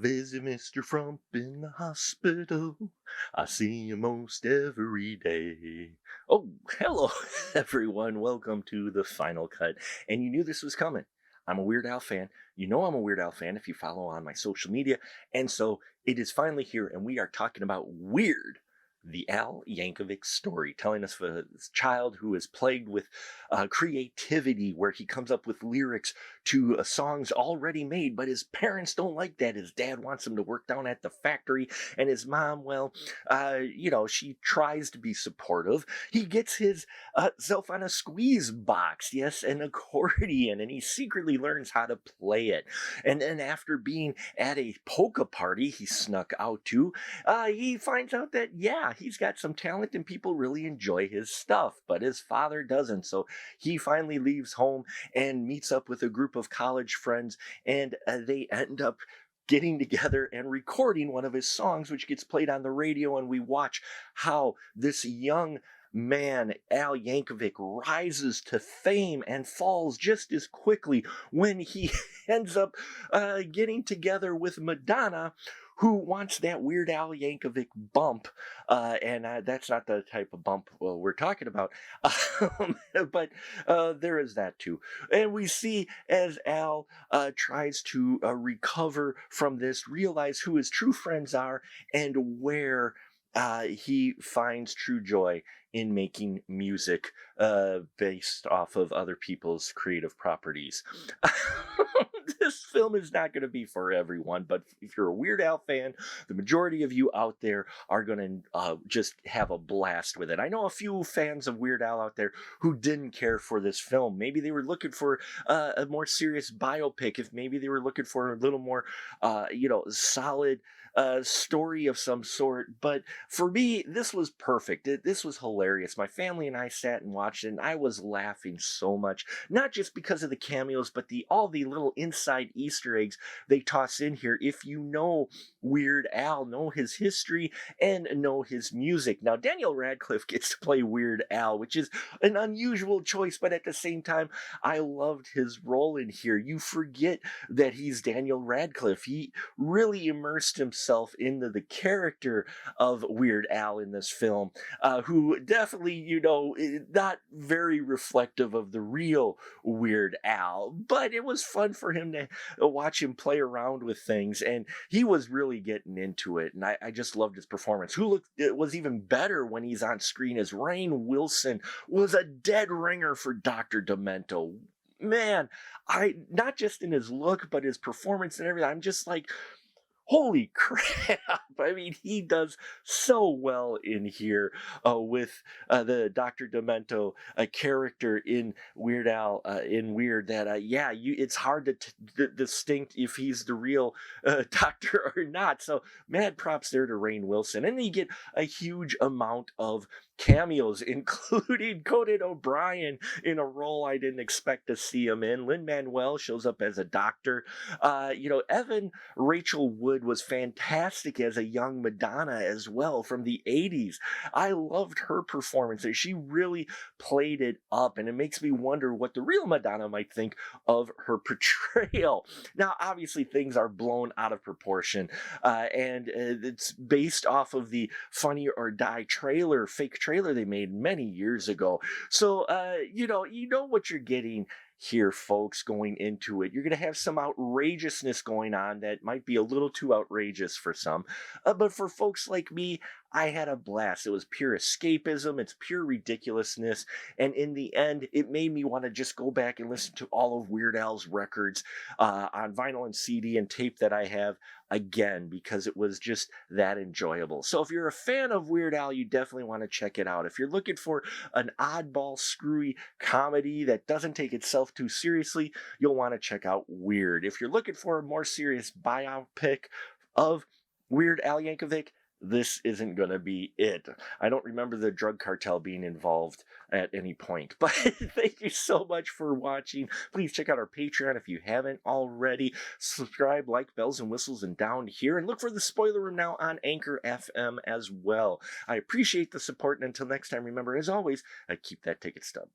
visit Mr. Frump in the hospital. I see him most every day. Oh, hello, everyone. Welcome to the final cut. And you knew this was coming. I'm a Weird Al fan. You know I'm a Weird Al fan if you follow on my social media. And so it is finally here, and we are talking about Weird, the Al Yankovic story, telling us of a child who is plagued with creativity, where he comes up with lyrics to songs already made, but his parents don't like that. His dad wants him to work down at the factory, and his mom, well, she tries to be supportive. He gets his self on a squeeze box, yes, an accordion, and he secretly learns how to play it. And then after being at a polka party he snuck out to, he finds out that, yeah, he's got some talent and people really enjoy his stuff, but his father doesn't. So he finally leaves home and meets up with a group of college friends, and they end up getting together and recording one of his songs, which gets played on the radio, and we watch how this young man, Al Yankovic, rises to fame and falls just as quickly when he ends up getting together with Madonna, who wants that Weird Al Yankovic bump. And that's not the type of bump we're talking about. But there is that too. And we see as Al tries to recover from this, realize who his true friends are, and where he finds true joy in making music based off of other people's creative properties. This film is not going to be for everyone, but if you're a Weird Al fan, the majority of you out there are going to just have a blast with it. I know a few fans of Weird Al out there who didn't care for this film. Maybe they were looking for a more serious biopic. If maybe they were looking for a little more, solid story of some sort. But for me, this was perfect. This was hilarious. My family and I sat and watched it, and I was laughing so much, not just because of the cameos, but all the little inside Easter eggs they toss in here. If you know Weird Al, know his history, and know his music. Now, Daniel Radcliffe gets to play Weird Al, which is an unusual choice, but at the same time, I loved his role in here. You forget that he's Daniel Radcliffe. He really immersed himself into the character of Weird Al in this film, who definitely, not very reflective of the real Weird Al, but it was fun for him to watch him play around with things, and he was really getting into it, and I just loved his performance. It was even better when he's on screen as Rainn Wilson was a dead ringer for Dr. Demento. Man, not just in his look, but his performance and everything, I'm just like, holy crap. I mean, he does so well in here with the Dr. Demento character in Weird Al, in Weird, that, it's hard to distinct if he's the real doctor or not. So mad props there to Rainn Wilson. And then you get a huge amount of cameos, including Conan O'Brien in a role I didn't expect to see him in. Lin-Manuel shows up as a doctor. Evan Rachel Wood was fantastic as a young Madonna as well from the 80s. I loved her performance. She really played it up, and it makes me wonder what the real Madonna might think of her portrayal. Now, obviously, things are blown out of proportion, and it's based off of the Funny or Die fake trailer they made many years ago. So, you know what you're getting here, folks, going into it. You're going to have some outrageousness going on that might be a little too outrageous for some. But for folks like me, I had a blast. It was pure escapism. It's pure ridiculousness. And in the end, it made me want to just go back and listen to all of Weird Al's records on vinyl and CD and tape that I have again, because it was just that enjoyable. So if you're a fan of Weird Al, you definitely want to check it out. If you're looking for an oddball, screwy comedy that doesn't take itself too seriously, you'll want to check out Weird. If you're looking for a more serious biopic of Weird Al Yankovic, this isn't going to be it. I don't remember the drug cartel being involved at any point. But thank you so much for watching. Please check out our Patreon if you haven't already. Subscribe, like, bells and whistles, and down here. And look for the spoiler room now on Anchor FM as well. I appreciate the support. And until next time, remember, as always, keep that ticket stub.